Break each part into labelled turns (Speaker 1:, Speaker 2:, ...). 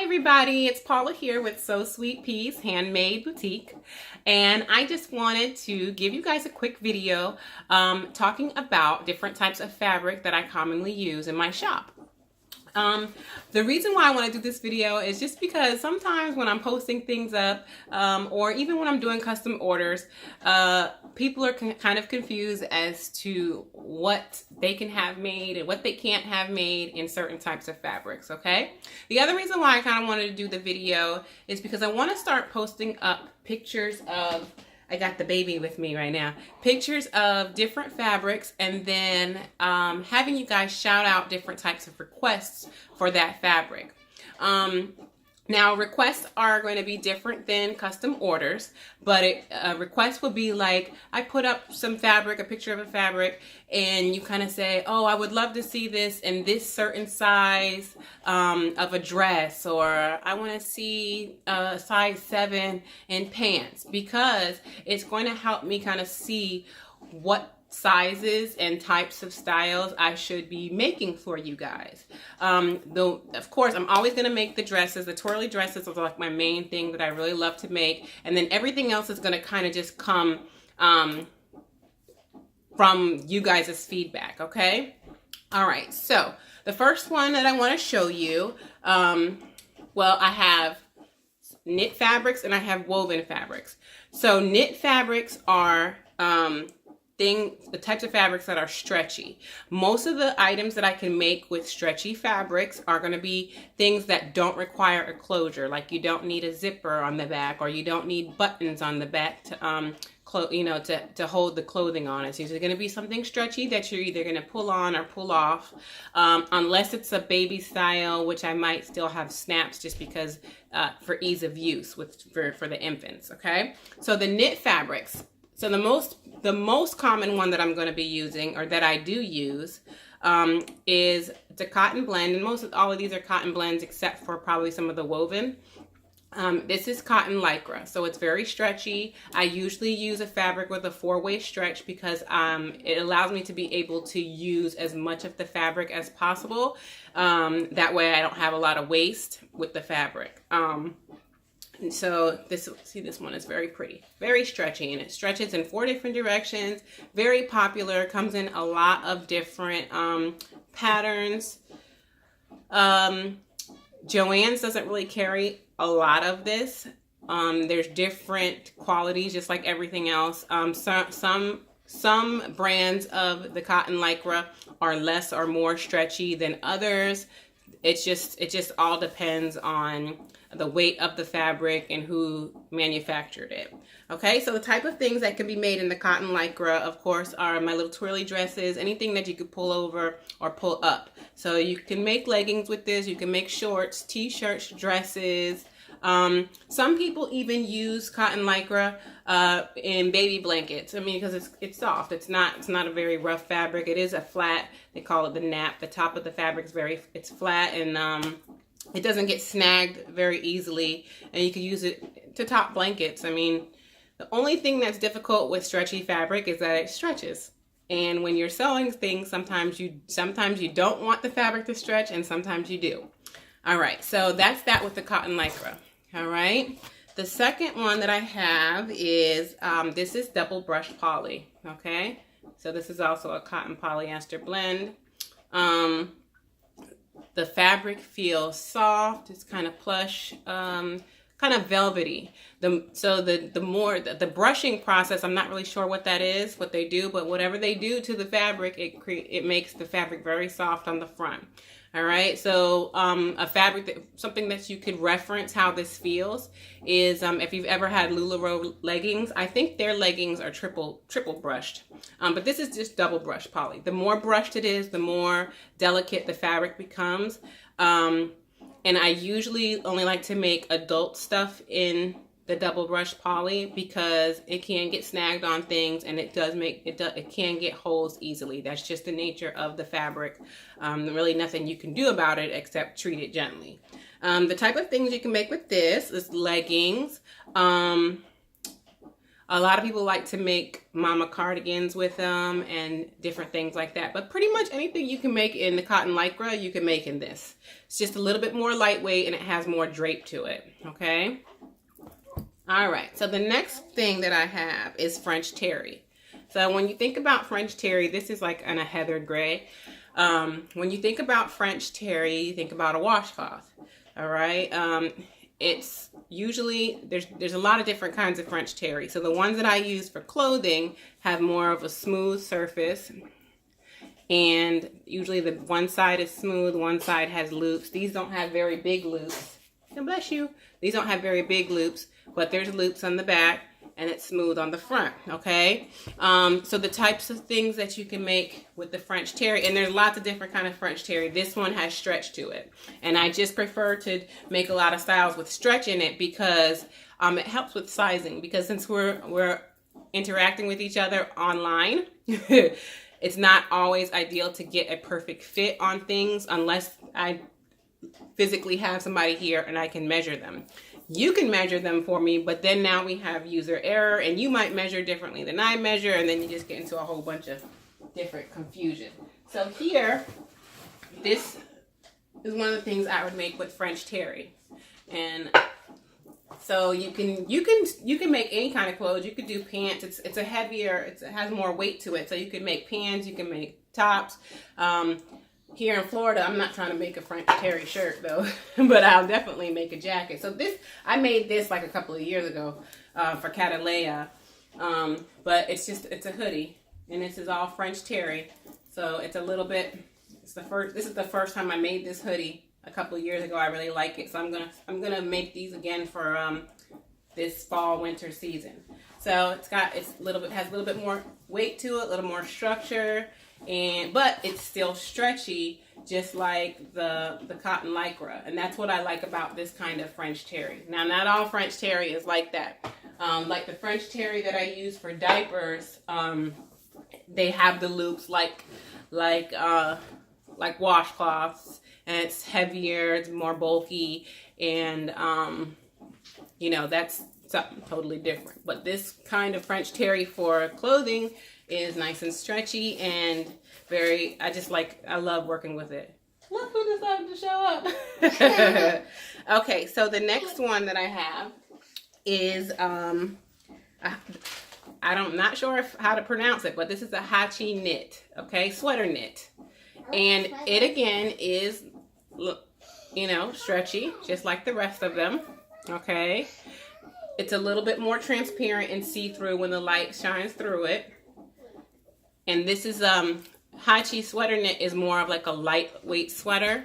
Speaker 1: Hi everybody, it's Paula here with So Sweet Peas Handmade Boutique, and I just wanted to give you guys a quick video talking about different types of fabric that I commonly use in my shop. The reason why I want to do this video is just because sometimes when I'm posting things up or even when I'm doing custom orders, people are kind of confused as to what they can have made and what they can't have made in certain types of fabrics, okay? The other reason why I kind of wanted to do the video is because I want to start posting up pictures of, I got the baby with me right now, pictures of different fabrics, and then having you guys shout out different types of requests for that fabric. Now, requests are going to be different than custom orders, but a request would be like, I put up some fabric, a picture of a fabric, and you kind of say, oh, I would love to see this in this certain size of a dress, or I want to see a size 7 in pants, because it's going to help me kind of see what sizes and types of styles I should be making for you guys. Though, of course, I'm always going to make the dresses. The twirly dresses are like my main thing that I really love to make. And then everything else is going to kind of just come from you guys' feedback, okay? All right, so the first one that I want to show you, well, I have knit fabrics and I have woven fabrics. So knit fabrics are the types of fabrics that are stretchy. Most of the items that I can make with stretchy fabrics are going to be things that don't require a closure, like you don't need a zipper on the back, or you don't need buttons on the back to to hold the clothing on. It's usually going to be something stretchy that you're either going to pull on or pull off, unless it's a baby style, which I might still have snaps just because for ease of use for the infants. Okay, so the knit fabrics. So the most common one that I'm going to be using, or that I do use, is the cotton blend, and all of these are cotton blends except for probably some of the woven. This is cotton lycra, so it's very stretchy. I usually use a fabric with a 4-way stretch because it allows me to be able to use as much of the fabric as possible. That way I don't have a lot of waste with the fabric. And so this one is very pretty, very stretchy, and it stretches in 4 different directions. Very popular, comes in a lot of different patterns. Joann's doesn't really carry a lot of this. There's different qualities, just like everything else. Some brands of the cotton lycra are less or more stretchy than others. It just all depends on the weight of the fabric and who manufactured it. Okay, so the type of things that can be made in the cotton lycra, of course, are my little twirly dresses, anything that you could pull over or pull up. So you can make leggings with this, you can make shorts, t-shirts, dresses. Some people even use cotton lycra in baby blankets. I mean, because it's soft. It's not a very rough fabric. It is a flat. They call it the nap. The top of the fabric is it's flat, and it doesn't get snagged very easily, and you can use it to top blankets. I mean, the only thing that's difficult with stretchy fabric is that it stretches. And when you're sewing things, sometimes you don't want the fabric to stretch, and sometimes you do. All right, so that's that with the cotton lycra. All right, the second one that I have is this is double brushed poly. Okay, so this is also a cotton polyester blend. The fabric feels soft. It's kind of plush, kind of velvety. The brushing process, I'm not really sure what that is, what they do, but whatever they do to the fabric, it makes the fabric very soft on the front. All right, so something that you could reference how this feels is if you've ever had LuLaRoe leggings. I think their leggings are triple brushed, but this is just double brushed poly. The more brushed it is, the more delicate the fabric becomes. And I usually only like to make adult stuff in the double brushed poly because it can get snagged on things, and it can get holes easily. That's just the nature of the fabric. Really nothing you can do about it except treat it gently. The type of things you can make with this is leggings. A lot of people like to make mama cardigans with them and different things like that. But pretty much anything you can make in the cotton lycra, you can make in this. It's just a little bit more lightweight and it has more drape to it, okay? All right, so the next thing that I have is French terry. So when you think about French terry, this is like in a heather gray. When you think about French terry, you think about a washcloth, all right? It's usually, there's a lot of different kinds of French terry. So the ones that I use for clothing have more of a smooth surface. And usually the one side is smooth, one side has loops. These don't have very big loops. God bless you. These don't have very big loops, but there's loops on the back and it's smooth on the front, okay? So the types of things that you can make with the French terry, and there's lots of different kind of French terry. This one has stretch to it. And I just prefer to make a lot of styles with stretch in it because it helps with sizing. Because since we're interacting with each other online, it's not always ideal to get a perfect fit on things unless I physically have somebody here and I can measure them. You can measure them for me, but then now we have user error and you might measure differently than I measure, and then you just get into a whole bunch of different confusion. So here, this is one of the things I would make with French terry. And so you can make any kind of clothes. You could do pants. It's a heavier, it has more weight to it. So you can make pants, you can make tops. Here in Florida, I'm not trying to make a French terry shirt though, but I'll definitely make a jacket. So this, I made this like a couple of years ago for Catalea, but it's a hoodie, and this is all French terry. So it's a little bit, this is the first time I made this hoodie a couple of years ago. I really like it, so I'm gonna make these again for this fall winter season. So has a little bit more weight to it, a little more structure. But it's still stretchy, just like the cotton lycra, and that's what I like about this kind of French terry. Now, not all French terry is like that. Like the French terry that I use for diapers, they have the loops like washcloths, and it's heavier, it's more bulky, and you know, that's something totally different. But this kind of French terry for clothing is nice and stretchy and I love working with it. Look who decided to show up. Okay, so the next one that I have is, I'm not sure how to pronounce it, but this is a hachi knit, okay, sweater knit. And it again is, you know, stretchy, just like the rest of them, okay. It's a little bit more transparent and see-through when the light shines through it. And this is, Hachi sweater knit is more of like a lightweight sweater.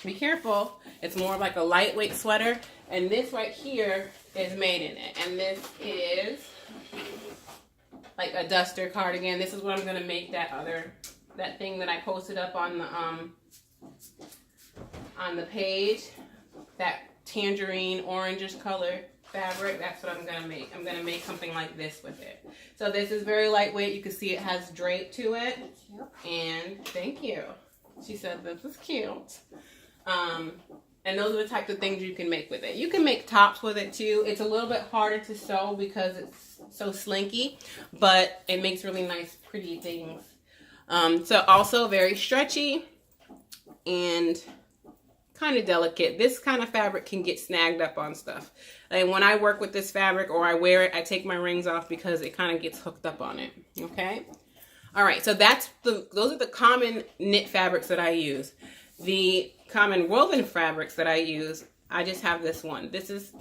Speaker 1: Be careful, it's more of like a lightweight sweater. And this right here is made in it. And this is like a duster cardigan. This is what I'm gonna make that thing that I posted up on the page. That tangerine orangish color fabric, that's what I'm gonna make. I'm gonna make something like this with it. So this is very lightweight. You can see it has drape to it. And thank you. She said this is cute. And those are the types of things you can make with it. You can make tops with it too. It's a little bit harder to sew because it's so slinky, but it makes really nice, pretty things. So also very stretchy and kind of delicate. This kind of fabric can get snagged up on stuff. And when I work with this fabric or I wear it, I take my rings off because it kind of gets hooked up on it. Okay. All right. So those are the common knit fabrics that I use. The common woven fabrics that I use, I just have this one. This is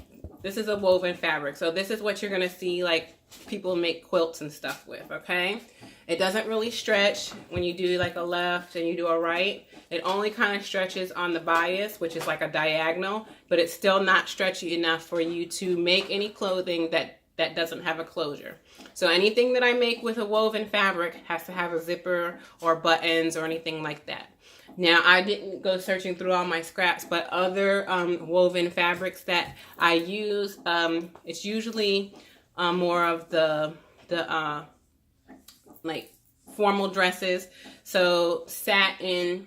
Speaker 1: a woven fabric. So this is what you're going to see like people make quilts and stuff with. Okay. It doesn't really stretch when you do like a left and you do a right. It only kind of stretches on the bias, which is like a diagonal, but it's still not stretchy enough for you to make any clothing that doesn't have a closure. So anything that I make with a woven fabric has to have a zipper or buttons or anything like that. Now, I didn't go searching through all my scraps, but other woven fabrics that I use, it's usually more of the like formal dresses. So satin,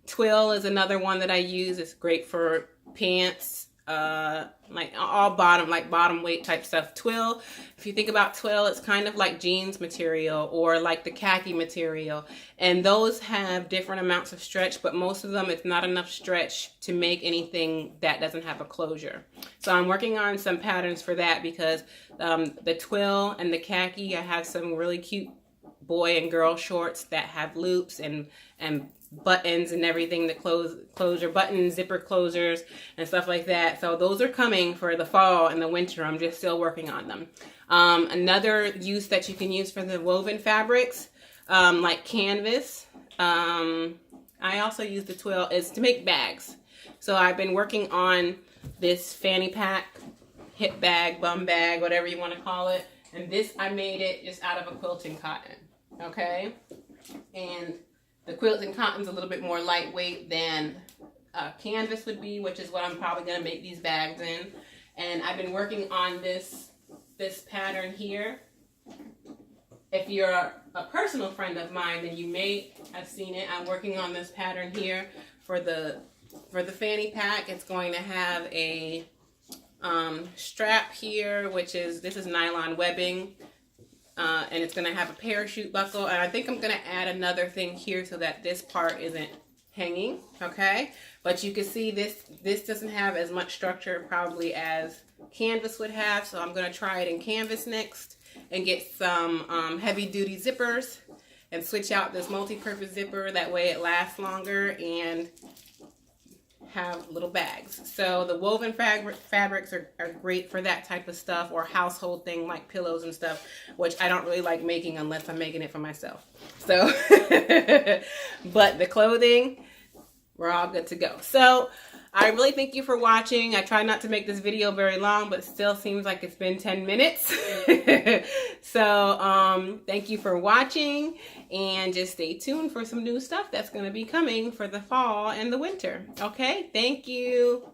Speaker 1: twill is another one that I use. It's great for pants, like all bottom, like bottom weight type stuff. Twill, if you think about twill, it's kind of like jeans material or like the khaki material, and those have different amounts of stretch, but most of them it's not enough stretch to make anything that doesn't have a closure. So I'm working on some patterns for that because the twill and the khaki, I have some really cute boy and girl shorts that have loops and buttons and everything, the closure buttons, zipper closures and stuff like that. So those are coming for the fall and the winter. I'm just still working on them. Another use that you can use for the woven fabrics, like canvas, I also use the twill, is to make bags. So I've been working on this fanny pack, hip bag, bum bag, whatever you want to call it. And this, I made it just out of a quilting cotton, okay? And the quilting cotton's a little bit more lightweight than canvas would be, which is what I'm probably going to make these bags in. And I've been working on this pattern here. If you're a personal friend of mine, then you may have seen it. I'm working on this pattern here for the fanny pack. It's going to have a strap here, this is nylon webbing. And it's going to have a parachute buckle, and I think I'm going to add another thing here so that this part isn't hanging, okay? But you can see this doesn't have as much structure probably as canvas would have, so I'm going to try it in canvas next and get some heavy-duty zippers and switch out this multi-purpose zipper. That way it lasts longer and have little bags. So the woven fabrics are great for that type of stuff, or household thing like pillows and stuff, which I don't really like making unless I'm making it for myself. So, but the clothing, we're all good to go. So I really thank you for watching. I try not to make this video very long, but it still seems like it's been 10 minutes. So thank you for watching, and just stay tuned for some new stuff that's going to be coming for the fall and the winter. Okay, thank you.